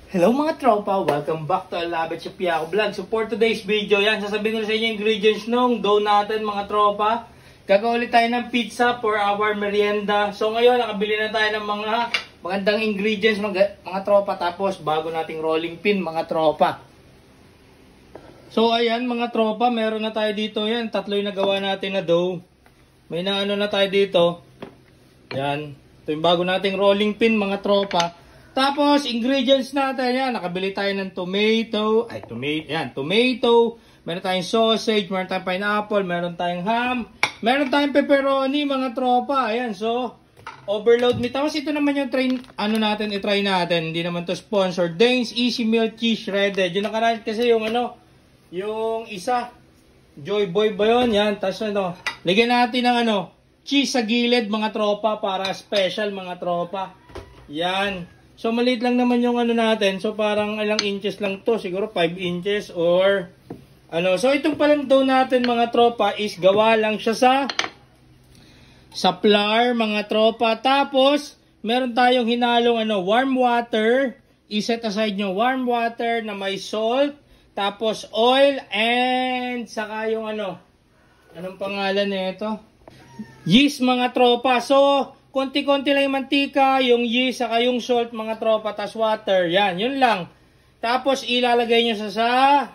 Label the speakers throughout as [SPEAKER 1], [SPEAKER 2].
[SPEAKER 1] Hello mga tropa! Welcome back to Alabet sa Piako Vlog. So for today's video, yan, sasabihin ko sa inyo yung ingredients nung dough natin mga tropa. Gagawa ulit tayo ng pizza for our merienda. So ngayon, nakabili na tayo ng mga magandang ingredients mga tropa. Tapos bago nating rolling pin mga tropa. So ayan mga tropa, meron na tayo dito yan. Tatlo yung nagawa natin na dough. May naano na tayo dito. Yan. Ito yung bago nating rolling pin mga tropa. Tapos, ingredients natin, yan, nakabili tayo ng tomato, meron tayong sausage, meron tayong pineapple, meron tayong ham, meron tayong pepperoni, mga tropa, ayan, so, overload meat. Tapos, ito naman yung i-try natin, hindi naman to sponsor, Danes Easy Meal Cheese Shredded, yung nakaraan kasi yung yung isa, Joy Boy ba yun, yan, tapos lagyan natin ng cheese sa gilid, mga tropa, para special, mga tropa, yan. So, maliit lang naman yung natin. So, parang ilang inches lang to. Siguro 5 inches or So, itong palang dough natin, mga tropa, is gawa lang siya sa flour, mga tropa. Tapos, meron tayong hinalong warm water. I-set aside nyo warm water na may salt. Tapos, oil and saka yung anong pangalan nito? Yeast, mga tropa. So, konti-konti lang yung mantika, yung yeast, saka yung salt, mga tropa, tas water. Yan, yun lang. Tapos, ilalagay nyo sa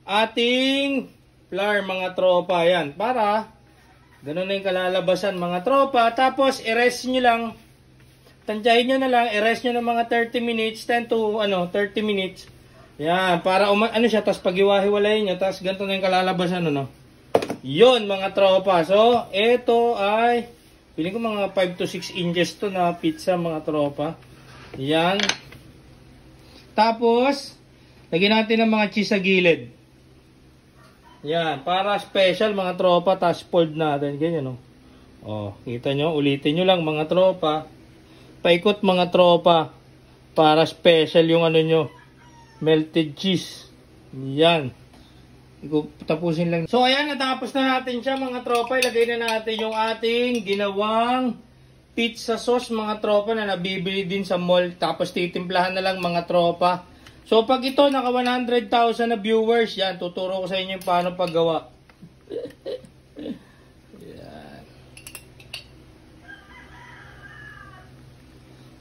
[SPEAKER 1] ating flour, mga tropa. Yan, para ganun na yung kalalabasan, mga tropa. Tapos, i-rest nyo lang. Tansyahin nyo na lang, i-rest nyo ng mga 30 minutes, 10 to 30 minutes. Yan, para siya, tas pag-iwahiwalay nyo, tas ganito na yung kalalabasan, Yun, mga tropa. So, ito ay piling ko mga 5 to 6 inches to na pizza, mga tropa. Yan. Tapos, lagyan natin ng mga cheese sa gilid. Yan. Para special, mga tropa. Tapos fold natin. Ganyan, kita nyo. Ulitin nyo lang, mga tropa. Paikot, mga tropa. Para special yung nyo. Melted cheese. Yan. Tapusin lang. So ayan, natapos na natin siya, mga tropa. Ilagay na natin yung ating ginawang pizza sauce, mga tropa, na nabibili din sa mall. Tapos titimplahan na lang, mga tropa. So pag ito naka 100,000 na viewers, yan, tuturo ko sa inyo yung paano paggawa. Yan.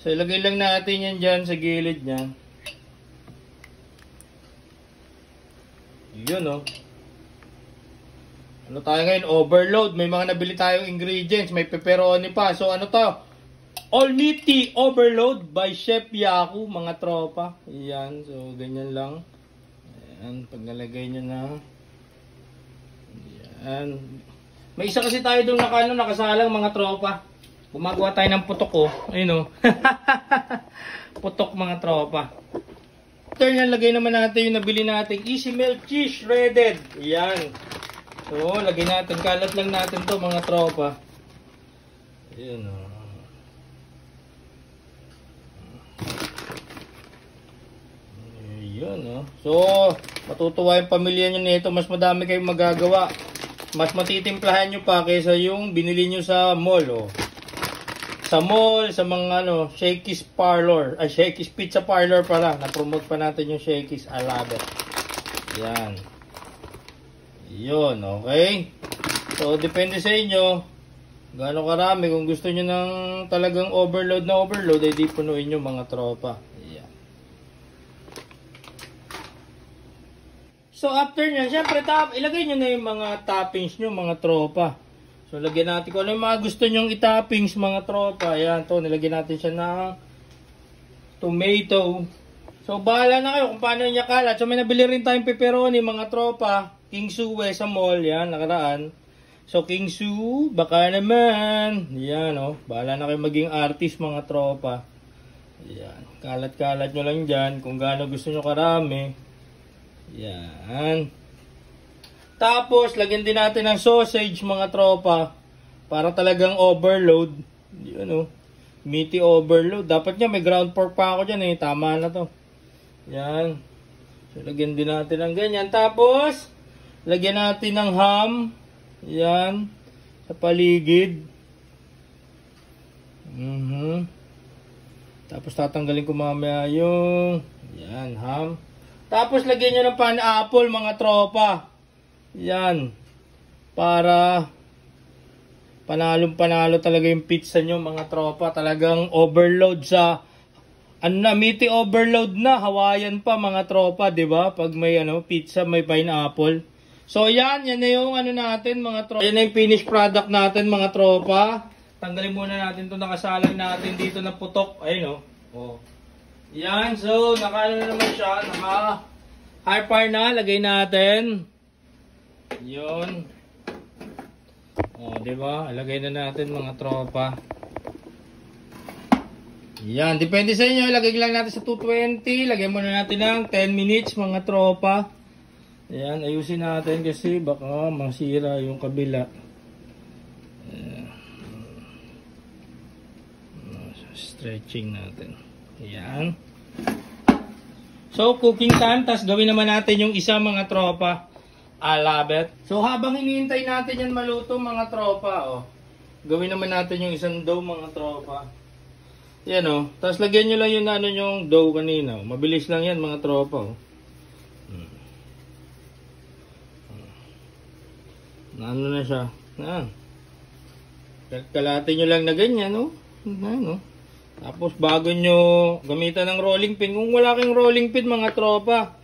[SPEAKER 1] So ilagay lang natin yan dyan sa gilid niya. Yun, tayo ngayon? Overload. May mga nabili tayong ingredients. May pepperoni pa. So, to? All meaty overload by Chef Yaku, mga tropa. Yan. So, ganyan lang. Ayan. Pag nalagay nyo na. Yan. May isa kasi tayo doon nakasalang, mga tropa. Gumagawa tayo ng putok, Ayun, putok, mga tropa. After yan, lagay naman natin yung nabili natin Easy Meal Cheese Shredded. Yan. So, lagay natin. Kalat lang natin to, mga tropa. Ayan, Ayan, So, matutuwa yung pamilya nyo nito. Mas madami kayong magagawa. Mas matitimplahan nyo pa kaysa yung binili nyo sa mall, Sa mall, sa mga Shakey's Parlor, Shakey's Pizza Parlor pala. Na-promote pa natin yung Shakey's Alabet. Yan. Yun, okay? So, depende sa inyo. Gaano karami. Kung gusto nyo ng talagang overload, ay di punuin nyo, mga tropa. Yan. So, after nyan, syempre, ilagay nyo na yung mga toppings nyo, mga tropa. So, lagyan natin kung ano yung mga gusto nyong itoppings, mga tropa. Ayan, nilagyan natin siya ng tomato. So, bahala na kayo kung paano niya kalat. So, may nabili rin tayong pepperoni, mga tropa. King Suwe sa mall. Yan, nakaraan. So, King Su, baka naman. Yan, bahala na kayo maging artist, mga tropa. Yan. Kalat-kalat nyo lang dyan kung gaano gusto nyo karami. Yan. Tapos, lagyan din natin ng sausage, mga tropa. Para talagang overload. Yun, meaty overload. Dapat nga, may ground pork pa ako dyan, Tama na to. Yan. So, lagyan din natin ng ganyan. Tapos, lagyan natin ng ham. Yan. Sa paligid. Tapos tatanggalin ko mamaya yung yan, ham. Tapos lagyan nyo ng pineapple mga tropa. Yan. Para panalong-panalo talaga yung pizza nyo mga tropa. Talagang overload sa meaty overload na. Hawaiian pa mga tropa, di ba? Pag may pizza, may pineapple. So yan na yung natin mga tropa. Yan na yung finished product natin mga tropa. Tanggalin muna natin itong nakasalang natin dito na putok. Ayun oh. Yan, so nakaano na naman siya. High fire na, lagay natin. Yun. O, diba? Lagay na natin mga tropa. Yan, depende sa inyo. Lagay lang natin sa 220. Lagyan muna natin ng 10 minutes mga tropa. Yan, ayusin natin kasi baka masira yung kabila. Stretching natin. Yan. So, cooking time. Tapos gawin naman natin yung isa mga tropa. I love it. So, habang hinihintay natin yan maluto mga tropa, gawin naman natin yung isang dough mga tropa. Yan Tapos lagyan nyo lang yung yung dough kanina. Mabilis lang yan mga tropa. Ano na siya. Kalatin nyo lang na ganyan. Tapos bago nyo gamitan ng rolling pin. Kung wala kang rolling pin mga tropa,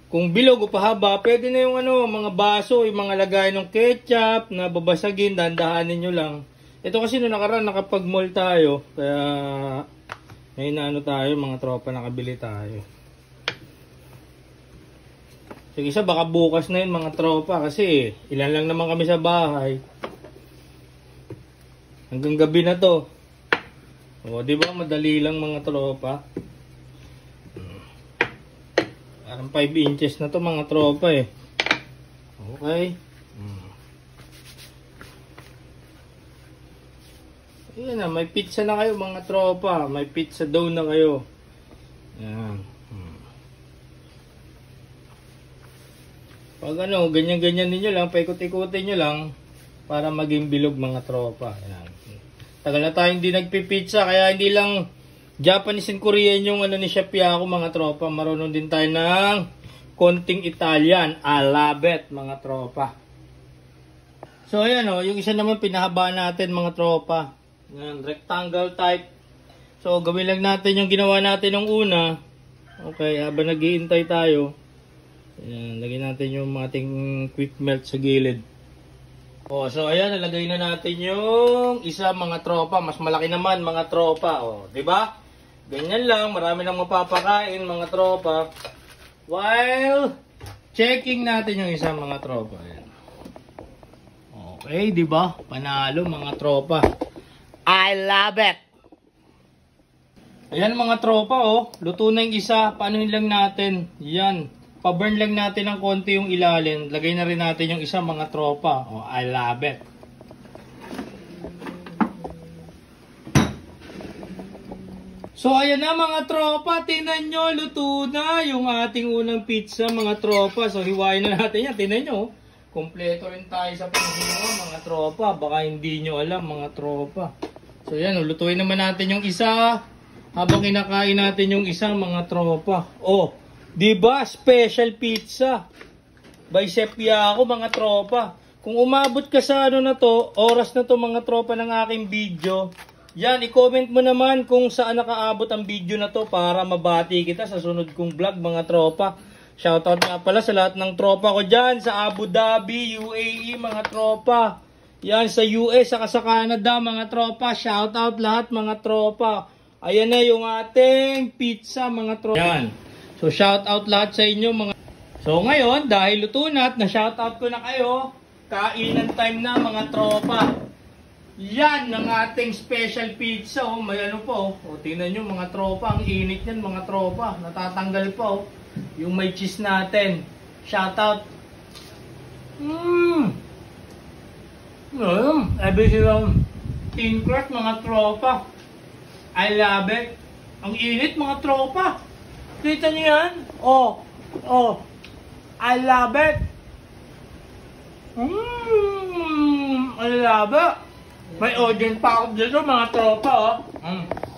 [SPEAKER 1] kung bilog o pahaba, pwede na yung mga baso, yung mga lagay ng ketchup na babasagin, dandahanin nyo lang. Ito kasi noong nakaraan nakapag-mall tayo, kaya may tayo mga tropa, nakabili tayo. Sige isa, baka bukas na yun mga tropa kasi ilan lang naman kami sa bahay. Hanggang gabi na to. O, di ba madali lang mga tropa? Parang 5 inches na to mga tropa eh. Okay. Ayan na, may pizza na kayo mga tropa. May pizza dough na kayo. Ayan. Pag ganyan-ganyan ninyo lang, paikot-ikutin nyo lang para maging bilog mga tropa. Ayan. Tagal na tayo hindi nagpipizza, kaya hindi lang Japanese and Korean yung ni Chef Yaku mga tropa. Marunong din tayo ng konting Italian. I love it mga tropa. So ayan yung isa naman pinahaba natin mga tropa. Ayan, rectangle type. So gawin lang natin yung ginawa natin nung una. Okay, habang nag-iintay tayo. Ayan, lagyan natin yung ating quick melt sa gilid. So ayan, nalagay na natin yung isa mga tropa. Mas malaki naman mga tropa. Di ba? Ganyan lang, marami nang mapapakain mga tropa. While checking natin yung isa mga tropa. Ayan. Okay, di ba? Panalo mga tropa. I love it. Ayan mga tropa luto na yung isa. Paanohin lang natin? Yan. Pa-burn lang natin ng konti yung ilalim. Lagay na rin natin yung isa mga tropa. I love it. So ayan na mga tropa, tingnan nyo, luto na yung ating unang pizza mga tropa. So hiwain na natin yan, tingnan nyo. Kompleto rin tayo sa panghiwa mga tropa. Baka hindi nyo alam mga tropa. So yan, lutuin naman natin yung isa. Habang kinakain natin yung isang mga tropa. Diba? Special pizza by Chef Yaku mga tropa. Kung umabot ka sa oras na to mga tropa ng aking video, yan, i-comment mo naman kung saan nakaabot ang video na to para mabati kita sa sunod kong vlog mga tropa. Shoutout nga pala sa lahat ng tropa ko dyan sa Abu Dhabi, UAE mga tropa. Yan, sa US, saka sa Canada mga tropa. Shoutout lahat mga tropa. Ayan na yung ating pizza mga tropa. Yan. So shoutout lahat sa inyo mga. So ngayon, dahil luto na at na-shoutout ko na kayo, kainan time na mga tropa. Yan ang ating special pizza. May po. Tingnan nyo mga tropa. Ang init yan mga tropa. Natatanggal pa yung may cheese natin. Shoutout. Ebe silang thin crust mga tropa. I love it. Ang init mga tropa. Kita nyo yan? I love it. I love it. May audience pa ako dito mga tropa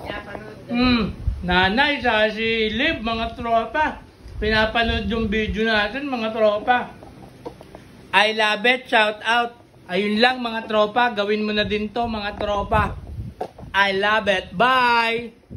[SPEAKER 2] Yeah, panood
[SPEAKER 1] Nanay sa si Liv, mga tropa. Pinapanood yung video natin, mga tropa. I love it, shout out. Ayun lang mga tropa, gawin mo na din to mga tropa. I love it, bye!